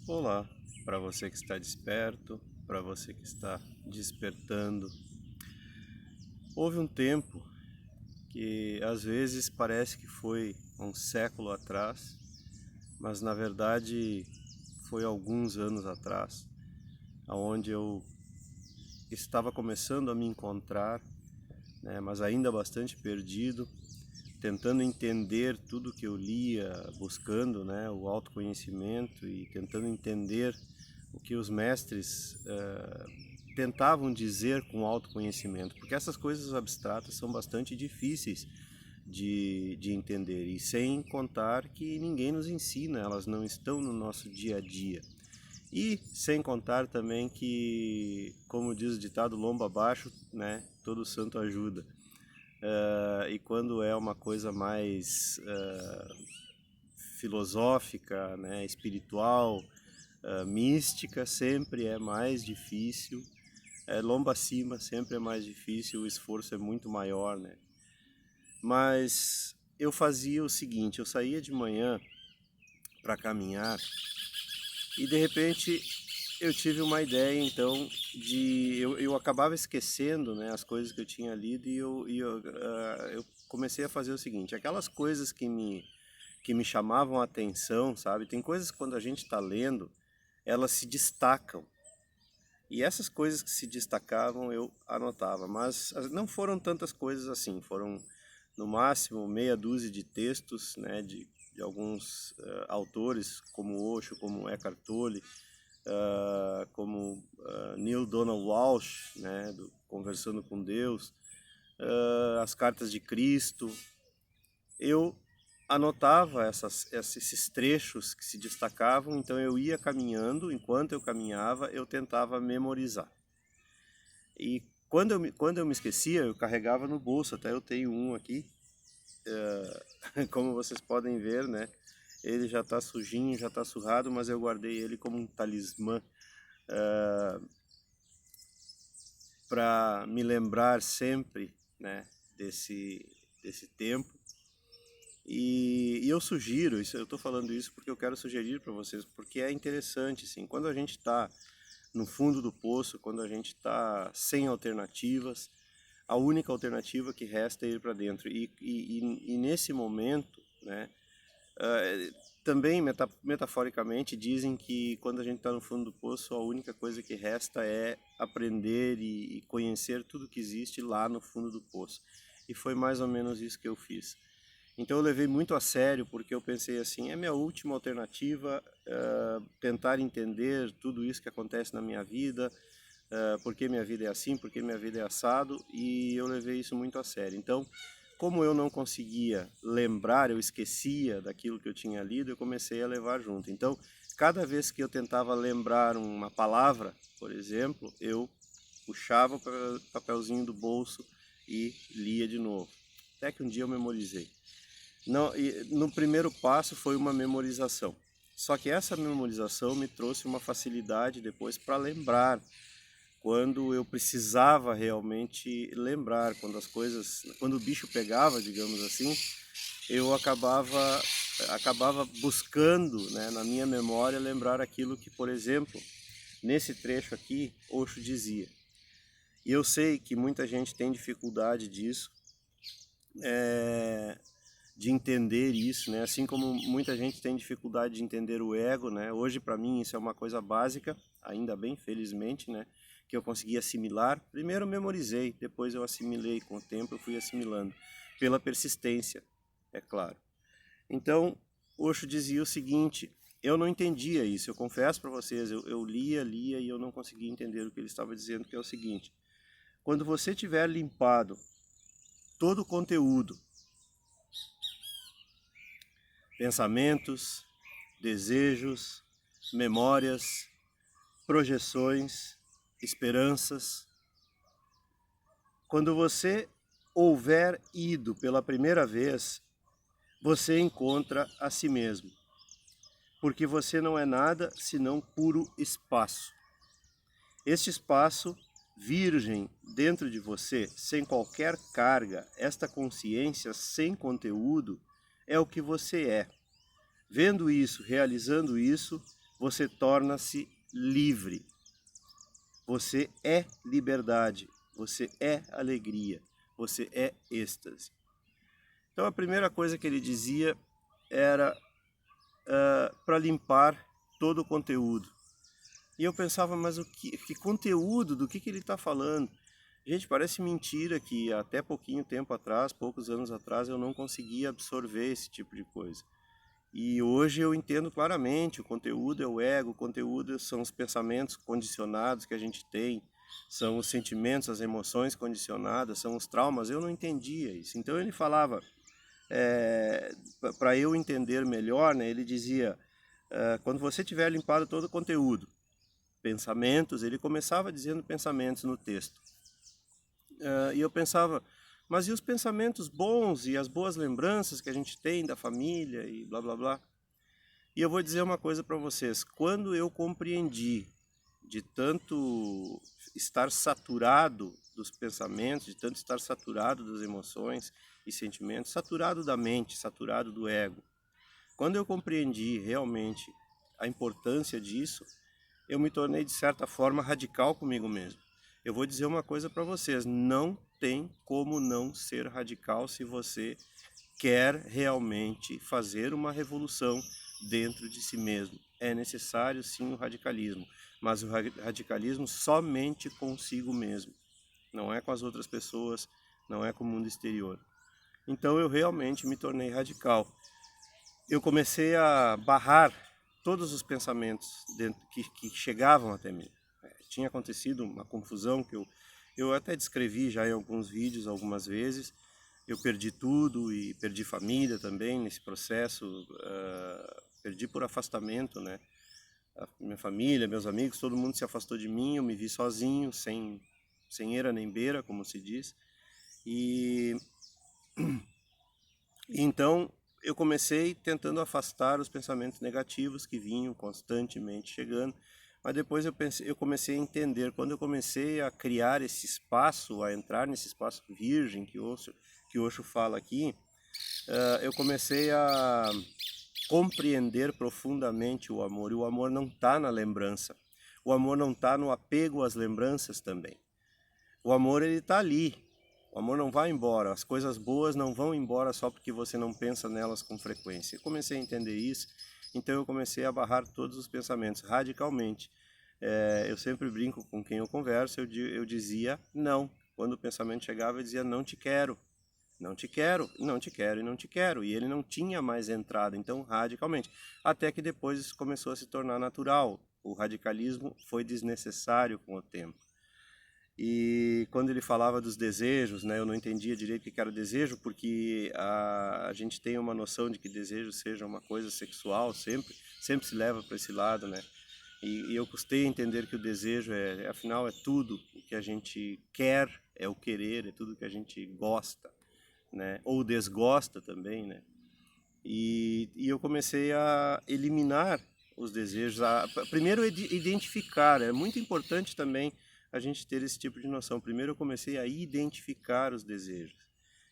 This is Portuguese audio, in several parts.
Olá, para você que está desperto, para você que está despertando. Houve um tempo que às vezes parece que foi um século atrás, mas na verdade foi alguns anos atrás, onde eu estava começando a me encontrar, né, mas ainda bastante perdido, tentando entender tudo que eu lia, buscando, né, o autoconhecimento e tentando entender o que os mestres tentavam dizer com autoconhecimento, porque essas coisas abstratas são bastante difíceis de entender, e sem contar que ninguém nos ensina, elas não estão no nosso dia a dia. E sem contar também que, como diz o ditado, lomba abaixo, né, todo santo ajuda. E quando é uma coisa mais filosófica, né, espiritual, mística, sempre é mais difícil. Lomba acima sempre é mais difícil, o esforço é muito maior, né? Mas eu fazia o seguinte, eu saía de manhã para caminhar e de repente eu tive uma ideia então eu acabava esquecendo, né, as coisas que eu tinha lido eu comecei a fazer o seguinte, aquelas coisas que me chamavam a atenção, sabe? Tem coisas que quando a gente está lendo, elas se destacam. E essas coisas que se destacavam eu anotava, mas não foram tantas coisas assim, foram no máximo meia dúzia de textos, né, de alguns autores como Osho, como Eckhart Tolle, como Neil Donald Walsh, né, do Conversando com Deus, as Cartas de Cristo. Eu anotava esses trechos que se destacavam, então eu ia caminhando, enquanto eu caminhava eu tentava memorizar. E quando eu me esquecia, eu carregava no bolso, até eu tenho um aqui, como vocês podem ver, né? Ele já está sujinho, já está surrado, mas eu guardei ele como um talismã para me lembrar sempre, né, desse tempo. E eu sugiro, eu estou falando isso porque eu quero sugerir para vocês, porque é interessante, assim, quando a gente está no fundo do poço, quando a gente está sem alternativas, a única alternativa que resta é ir para dentro. E nesse momento, né, também metaforicamente dizem que quando a gente está no fundo do poço, a única coisa que resta é aprender e conhecer tudo que existe lá no fundo do poço. E foi mais ou menos isso que eu fiz. Então eu levei muito a sério, porque eu pensei assim, é minha última alternativa, tentar entender tudo isso que acontece na minha vida, por que minha vida é assim, por que minha vida é assado, e eu levei isso muito a sério. Então, como eu não conseguia lembrar, eu esquecia daquilo que eu tinha lido, eu comecei a levar junto. Então, cada vez que eu tentava lembrar uma palavra, por exemplo, eu puxava o papelzinho do bolso e lia de novo. Até que um dia eu memorizei. Não, no primeiro passo foi uma memorização. Só que essa memorização me trouxe uma facilidade depois para lembrar, quando eu precisava realmente lembrar, quando o bicho pegava, digamos assim, eu acabava buscando, né, na minha memória lembrar aquilo que, por exemplo, nesse trecho aqui, Osho dizia. E eu sei que muita gente tem dificuldade disso, de entender isso, né? Assim como muita gente tem dificuldade de entender o ego, né? Hoje para mim isso é uma coisa básica, ainda bem, felizmente, né? Que eu consegui assimilar. Primeiro eu memorizei, depois eu assimilei, com o tempo eu fui assimilando, pela persistência, é claro. Então, Osho dizia o seguinte, eu não entendia isso, eu confesso para vocês, eu lia e eu não conseguia entender o que ele estava dizendo, que é o seguinte, quando você tiver limpado todo o conteúdo, pensamentos, desejos, memórias, projeções, esperanças. Quando você houver ido pela primeira vez, você encontra a si mesmo, porque você não é nada senão puro espaço. Este espaço virgem dentro de você, sem qualquer carga, esta consciência sem conteúdo, é o que você é. Vendo isso, realizando isso, você torna-se livre. Você é liberdade, você é alegria, você é êxtase. Então a primeira coisa que ele dizia era para limpar todo o conteúdo. E eu pensava, mas que conteúdo, do que ele está falando? Gente, parece mentira que até pouquinho tempo atrás, poucos anos atrás, eu não conseguia absorver esse tipo de coisa. E hoje eu entendo claramente, o conteúdo é o ego, o conteúdo são os pensamentos condicionados que a gente tem, são os sentimentos, as emoções condicionadas, são os traumas. Eu não entendia isso. Então ele falava, para eu entender melhor, né, ele dizia, quando você tiver limpado todo o conteúdo, pensamentos, ele começava dizendo pensamentos no texto. E eu pensava, mas e os pensamentos bons e as boas lembranças que a gente tem da família e blá blá blá? E eu vou dizer uma coisa para vocês, quando eu compreendi de tanto estar saturado dos pensamentos, de tanto estar saturado das emoções e sentimentos, saturado da mente, saturado do ego, quando eu compreendi realmente a importância disso, eu me tornei de certa forma radical comigo mesmo. Eu vou dizer uma coisa para vocês, não tem como não ser radical se você quer realmente fazer uma revolução dentro de si mesmo. É necessário sim o radicalismo, mas o radicalismo somente consigo mesmo, não é com as outras pessoas, não é com o mundo exterior. Então eu realmente me tornei radical. Eu comecei a barrar todos os pensamentos que chegavam até mim. Tinha acontecido uma confusão que eu até descrevi já em alguns vídeos algumas vezes. Eu perdi tudo e perdi família também nesse processo, perdi por afastamento, né? A minha família, meus amigos, todo mundo se afastou de mim, eu me vi sozinho, sem eira nem beira, como se diz. E então eu comecei tentando afastar os pensamentos negativos que vinham constantemente chegando, mas depois eu comecei a entender, quando eu comecei a criar esse espaço, a entrar nesse espaço virgem que o Osho fala aqui, eu comecei a compreender profundamente o amor, e o amor não está na lembrança, o amor não está no apego às lembranças também. O amor, ele está ali. O amor não vai embora. As coisas boas não vão embora só porque você não pensa nelas com frequência. Eu comecei a entender isso, então eu comecei a barrar todos os pensamentos radicalmente. Eu sempre brinco com quem eu converso, eu dizia não. Quando o pensamento chegava, eu dizia não te quero. Não te quero, não te quero e não te quero. E ele não tinha mais entrado, então radicalmente. Até que depois isso começou a se tornar natural. O radicalismo foi desnecessário com o tempo. E quando ele falava dos desejos, né, eu não entendia direito o que era o desejo, porque a gente tem uma noção de que desejo seja uma coisa sexual, sempre se leva para esse lado, né? E eu custei entender que o desejo afinal, é tudo o que a gente quer, é o querer, é tudo que a gente gosta, né? Ou desgosta também, né? E eu comecei a eliminar os desejos, primeiro identificar, é muito importante também a gente ter esse tipo de noção. Primeiro eu comecei a identificar os desejos,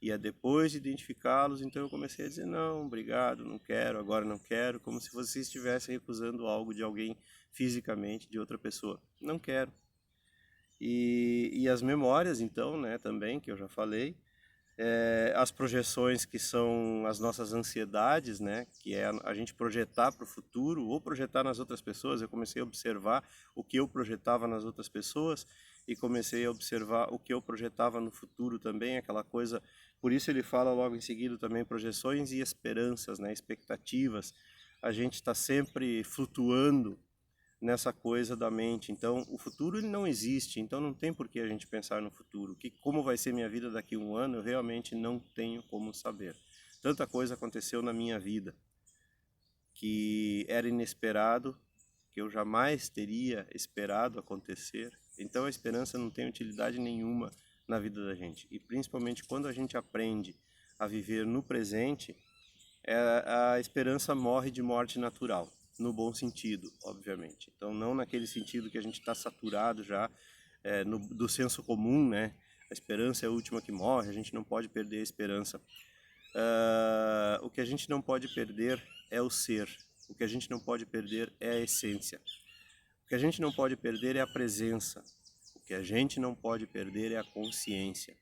e depois de identificá-los, então eu comecei a dizer não, obrigado, não quero, agora não quero, como se você estivesse recusando algo de alguém fisicamente, de outra pessoa. Não quero. E as memórias, então, né, também, que eu já falei, as projeções que são as nossas ansiedades, né, que é a gente projetar para o futuro ou projetar nas outras pessoas. Eu comecei a observar o que eu projetava nas outras pessoas e comecei a observar o que eu projetava no futuro também, aquela coisa. Por isso ele fala logo em seguida também projeções e esperanças, né, expectativas. A gente está sempre flutuando nessa coisa da mente. Então, o futuro ele não existe, então não tem por que a gente pensar no futuro. Como vai ser minha vida daqui a um ano, eu realmente não tenho como saber. Tanta coisa aconteceu na minha vida que era inesperado, que eu jamais teria esperado acontecer. Então a esperança não tem utilidade nenhuma na vida da gente. E principalmente quando a gente aprende a viver no presente, a esperança morre de morte natural, no bom sentido, obviamente. Então, não naquele sentido que a gente está saturado já do senso comum, né? A esperança é a última que morre, a gente não pode perder a esperança. O que a gente não pode perder é o ser. O que a gente não pode perder é a essência. O que a gente não pode perder é a presença. O que a gente não pode perder é a consciência.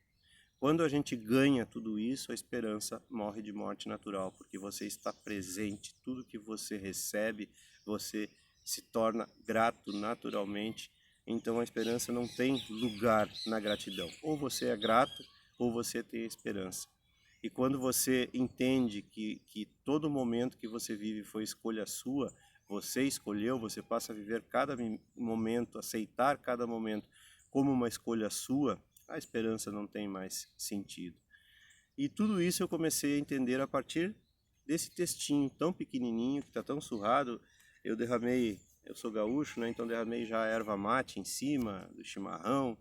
Quando a gente ganha tudo isso, a esperança morre de morte natural, porque você está presente, tudo que você recebe, você se torna grato naturalmente. Então a esperança não tem lugar na gratidão. Ou você é grato, ou você tem esperança. E quando você entende que todo momento que você vive foi escolha sua, você escolheu, você passa a viver cada momento, aceitar cada momento como uma escolha sua, a esperança não tem mais sentido. E tudo isso eu comecei a entender a partir desse textinho tão pequenininho, que está tão surrado. Eu sou gaúcho, né? Então derramei já a erva mate em cima do chimarrão,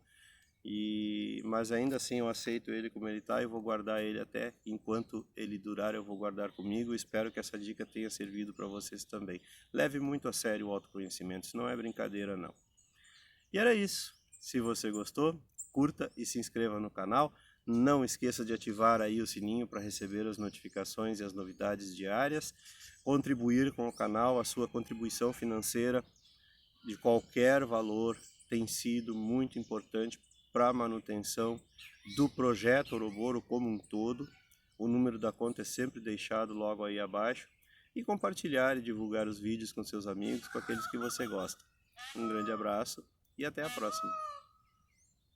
mas ainda assim eu aceito ele como ele está e vou guardar ele até enquanto ele durar, eu vou guardar comigo. Espero que essa dica tenha servido para vocês também. Leve muito a sério o autoconhecimento, isso não é brincadeira não. E era isso. Se você gostou, curta e se inscreva no canal. Não esqueça de ativar aí o sininho para receber as notificações e as novidades diárias. Contribuir com o canal, a sua contribuição financeira de qualquer valor tem sido muito importante para a manutenção do projeto Ouroboro como um todo. O número da conta é sempre deixado logo aí abaixo. E compartilhar e divulgar os vídeos com seus amigos, com aqueles que você gosta. Um grande abraço e até a próxima.